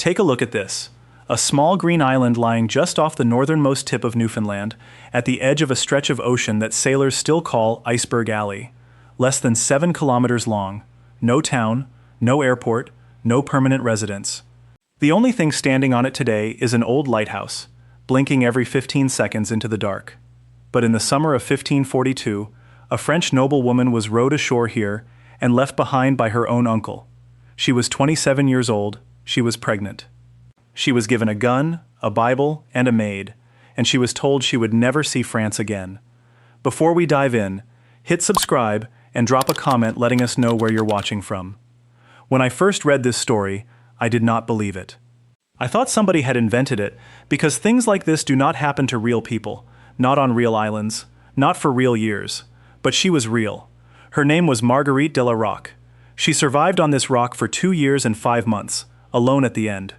Take a look at this. A small green island lying just off the northernmost tip of Newfoundland, at the edge of a stretch of ocean that sailors still call Iceberg Alley. Less than 7 kilometers long. No town, no airport, no permanent residence. The only thing standing on it today is an old lighthouse, blinking every 15 seconds into the dark. But in the summer of 1542, a French noblewoman was rowed ashore here and left behind by her own uncle. She was 27 years old, she was pregnant. She was given a gun, a Bible, and a maid, and she was told she would never see France again. Before we dive in, hit subscribe and drop a comment letting us know where you're watching from. When I first read this story, I did not believe it. I thought somebody had invented it because things like this do not happen to real people, not on real islands, not for real years. But she was real. Her name was Marguerite de La Rocque. She survived on this rock for 2 years and 5 months, alone at the end.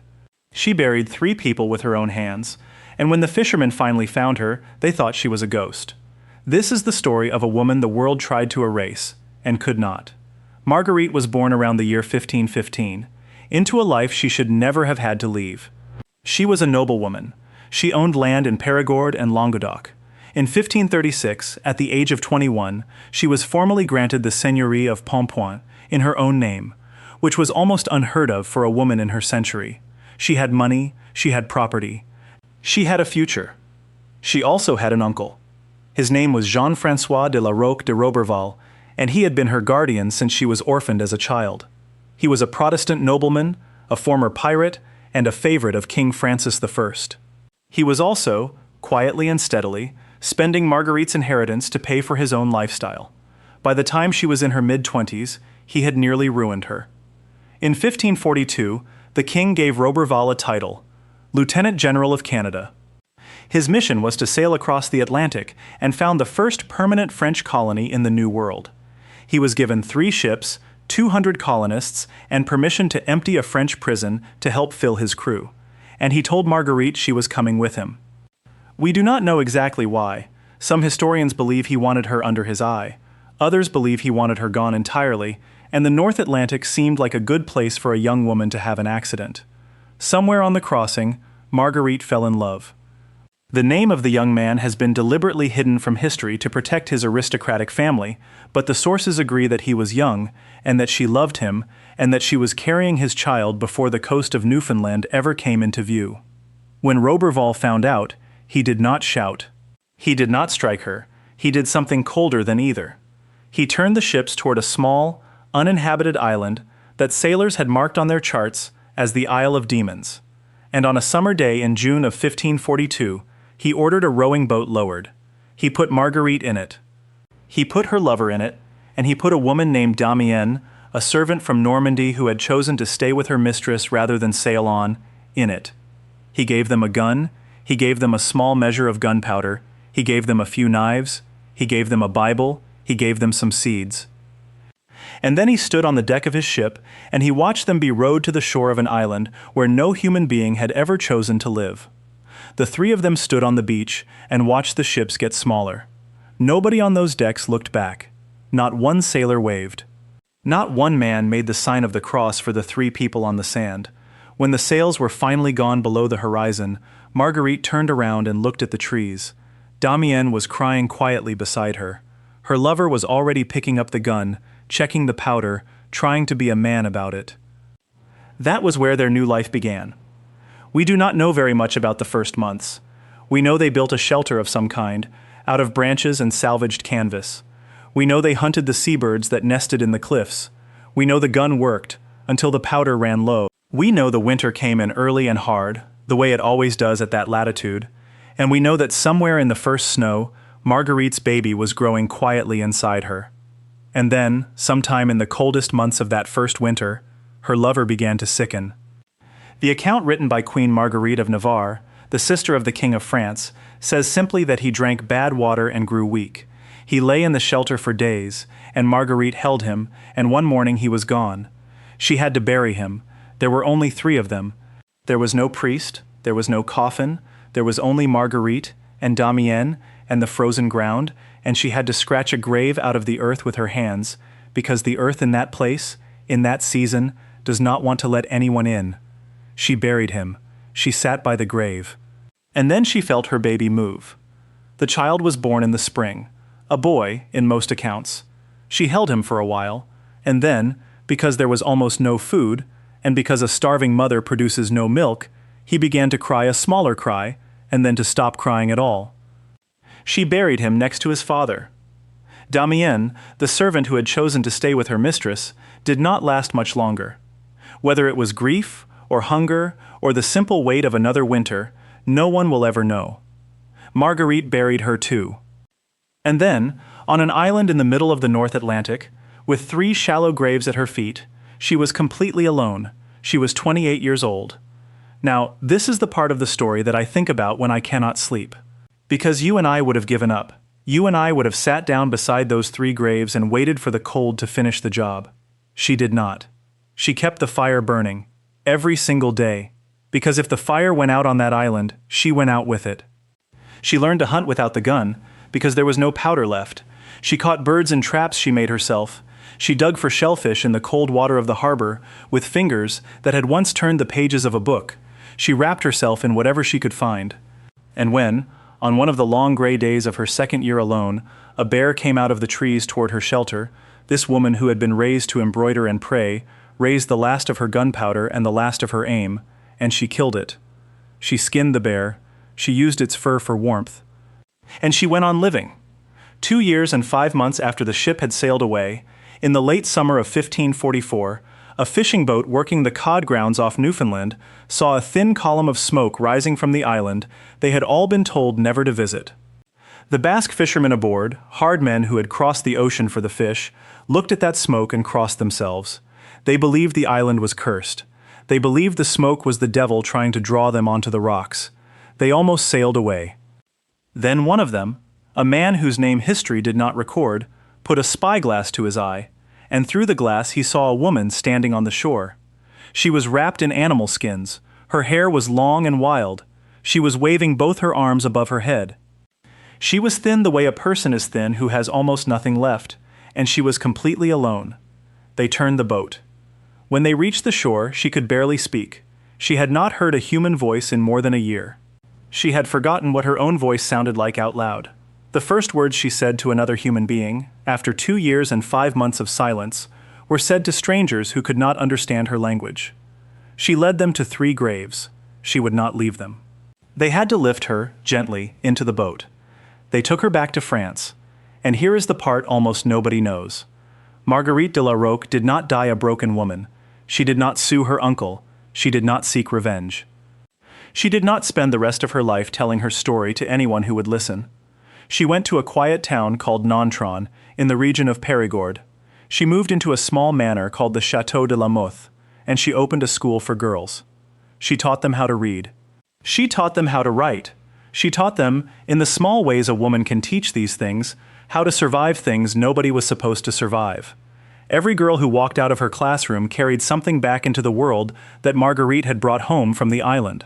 She buried 3 people with her own hands, and when the fishermen finally found her, they thought she was a ghost. This is the story of a woman the world tried to erase, and could not. Marguerite was born around the year 1515, into a life she should never have had to leave. She was a noblewoman. She owned land in Périgord and Languedoc. In 1536, at the age of 21, she was formally granted the seigneurie of Pompoint in her own name, which was almost unheard of for a woman in her century. She had money, she had property. She had a future. She also had an uncle. His name was Jean-François de La Rocque de Roberval, and he had been her guardian since she was orphaned as a child. He was a Protestant nobleman, a former pirate, and a favorite of King Francis I. He was also, quietly and steadily, spending Marguerite's inheritance to pay for his own lifestyle. By the time she was in her mid-20s, he had nearly ruined her. In 1542, the king gave Roberval a title, Lieutenant General of Canada. His mission was to sail across the Atlantic and found the first permanent French colony in the New World. He was given 3 ships, 200 colonists, and permission to empty a French prison to help fill his crew. And he told Marguerite she was coming with him. We do not know exactly why. Some historians believe he wanted her under his eye. Others believe he wanted her gone entirely, and the North Atlantic seemed like a good place for a young woman to have an accident. Somewhere on the crossing, Marguerite fell in love. The name of the young man has been deliberately hidden from history to protect his aristocratic family, but the sources agree that he was young, and that she loved him, and that she was carrying his child before the coast of Newfoundland ever came into view. When Roberval found out, he did not shout. He did not strike her. He did something colder than either. He turned the ships toward a small, uninhabited island that sailors had marked on their charts as the Isle of Demons. And on a summer day in June of 1542, he ordered a rowing boat lowered. He put Marguerite in it. He put her lover in it, and he put a woman named Damienne, a servant from Normandy who had chosen to stay with her mistress rather than sail on, in it. He gave them a gun, he gave them a small measure of gunpowder, he gave them a few knives, he gave them a Bible, he gave them some seeds. And then he stood on the deck of his ship, and he watched them be rowed to the shore of an island where no human being had ever chosen to live. The 3 of them stood on the beach and watched the ships get smaller. Nobody on those decks looked back. Not one sailor waved. Not one man made the sign of the cross for the 3 people on the sand. When the sails were finally gone below the horizon, Marguerite turned around and looked at the trees. Damienne was crying quietly beside her. Her lover was already picking up the gun, checking the powder, trying to be a man about it. That was where their new life began. We do not know very much about the first months. We know they built a shelter of some kind, out of branches and salvaged canvas. We know they hunted the seabirds that nested in the cliffs. We know the gun worked, until the powder ran low. We know the winter came in early and hard, the way it always does at that latitude, and we know that somewhere in the first snow, Marguerite's baby was growing quietly inside her. And then, sometime in the coldest months of that first winter, her lover began to sicken. The account written by Queen Marguerite of Navarre, the sister of the King of France, says simply that he drank bad water and grew weak. He lay in the shelter for days, and Marguerite held him, and one morning he was gone. She had to bury him. There were only 3 of them. There was no priest, there was no coffin, there was only Marguerite and Damienne and the frozen ground, and she had to scratch a grave out of the earth with her hands, because the earth in that place, in that season, does not want to let anyone in. She buried him. She sat by the grave. And then she felt her baby move. The child was born in the spring. A boy, in most accounts. She held him for a while, and then, because there was almost no food, and because a starving mother produces no milk, he began to cry a smaller cry, and then to stop crying at all. She buried him next to his father. Damienne, the servant who had chosen to stay with her mistress, did not last much longer. Whether it was grief, or hunger, or the simple weight of another winter, no one will ever know. Marguerite buried her too. And then, on an island in the middle of the North Atlantic, with 3 shallow graves at her feet, she was completely alone. She was 28 years old. Now, this is the part of the story that I think about when I cannot sleep. Because you and I would have given up. You and I would have sat down beside those 3 graves and waited for the cold to finish the job. She did not. She kept the fire burning, every single day. Because if the fire went out on that island, she went out with it. She learned to hunt without the gun, because there was no powder left. She caught birds in traps she made herself. She dug for shellfish in the cold water of the harbor with fingers that had once turned the pages of a book. She wrapped herself in whatever she could find. And when, on one of the long gray days of her second year alone, a bear came out of the trees toward her shelter, this woman who had been raised to embroider and pray, raised the last of her gunpowder and the last of her aim, and she killed it. She skinned the bear. She used its fur for warmth. And she went on living. 2 years and 5 months after the ship had sailed away, in the late summer of 1544, a fishing boat working the cod grounds off Newfoundland saw a thin column of smoke rising from the island they had all been told never to visit. The Basque fishermen aboard, hard men who had crossed the ocean for the fish, looked at that smoke and crossed themselves. They believed the island was cursed. They believed the smoke was the devil trying to draw them onto the rocks. They almost sailed away. Then one of them, a man whose name history did not record, put a spyglass to his eye, and through the glass he saw a woman standing on the shore. She was wrapped in animal skins. Her hair was long and wild. She was waving both her arms above her head. She was thin the way a person is thin who has almost nothing left, and she was completely alone. They turned the boat. When they reached the shore, she could barely speak. She had not heard a human voice in more than a year. She had forgotten what her own voice sounded like out loud. The first words she said to another human being, after 2 years and 5 months of silence, were said to strangers who could not understand her language. She led them to 3 graves. She would not leave them. They had to lift her, gently, into the boat. They took her back to France. And here is the part almost nobody knows. Marguerite de La Rocque did not die a broken woman. She did not sue her uncle. She did not seek revenge. She did not spend the rest of her life telling her story to anyone who would listen. She went to a quiet town called Nontron, in the region of Périgord. She moved into a small manor called the Château de la Mothe, and she opened a school for girls. She taught them how to read. She taught them how to write. She taught them, in the small ways a woman can teach these things, how to survive things nobody was supposed to survive. Every girl who walked out of her classroom carried something back into the world that Marguerite had brought home from the island.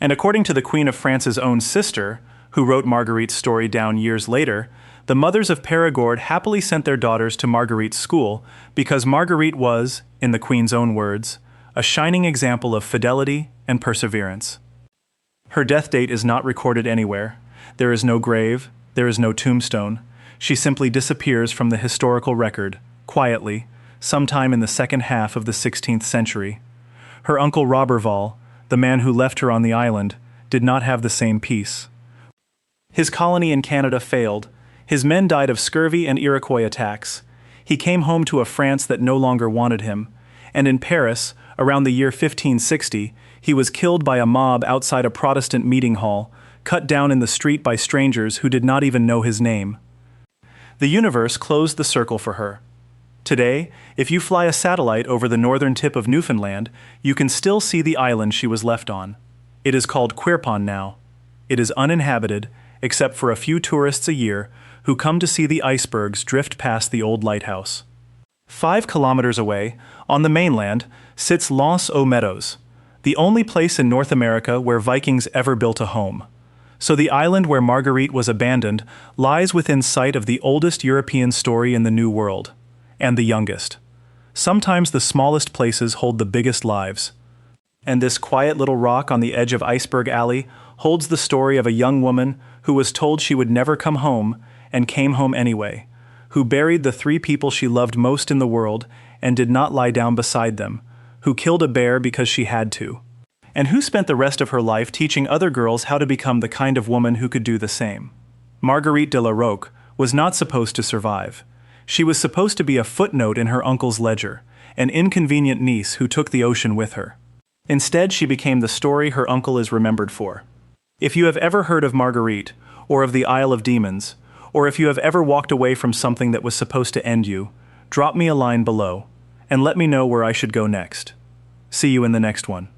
And according to the Queen of France's own sister, who wrote Marguerite's story down years later, the mothers of Périgord happily sent their daughters to Marguerite's school because Marguerite was, in the Queen's own words, a shining example of fidelity and perseverance. Her death date is not recorded anywhere. There is no grave, there is no tombstone. She simply disappears from the historical record, quietly, sometime in the second half of the 16th century. Her uncle Roberval, the man who left her on the island, did not have the same peace. His colony in Canada failed. His men died of scurvy and Iroquois attacks. He came home to a France that no longer wanted him. And in Paris, around the year 1560, he was killed by a mob outside a Protestant meeting hall, cut down in the street by strangers who did not even know his name. The universe closed the circle for her. Today, if you fly a satellite over the northern tip of Newfoundland, you can still see the island she was left on. It is called Quirpon now. It is uninhabited, except for a few tourists a year who come to see the icebergs drift past the old lighthouse. 5 kilometers away, on the mainland, sits L'Anse aux Meadows, the only place in North America where Vikings ever built a home. So the island where Marguerite was abandoned lies within sight of the oldest European story in the New World, and the youngest. Sometimes the smallest places hold the biggest lives. And this quiet little rock on the edge of Iceberg Alley holds the story of a young woman who was told she would never come home and came home anyway, who buried the three people she loved most in the world and did not lie down beside them, who killed a bear because she had to, and who spent the rest of her life teaching other girls how to become the kind of woman who could do the same. Marguerite de La Rocque was not supposed to survive. She was supposed to be a footnote in her uncle's ledger, an inconvenient niece who took the ocean with her. Instead, she became the story her uncle is remembered for. If you have ever heard of Marguerite, or of the Isle of Demons, or if you have ever walked away from something that was supposed to end you, drop me a line below, and let me know where I should go next. See you in the next one.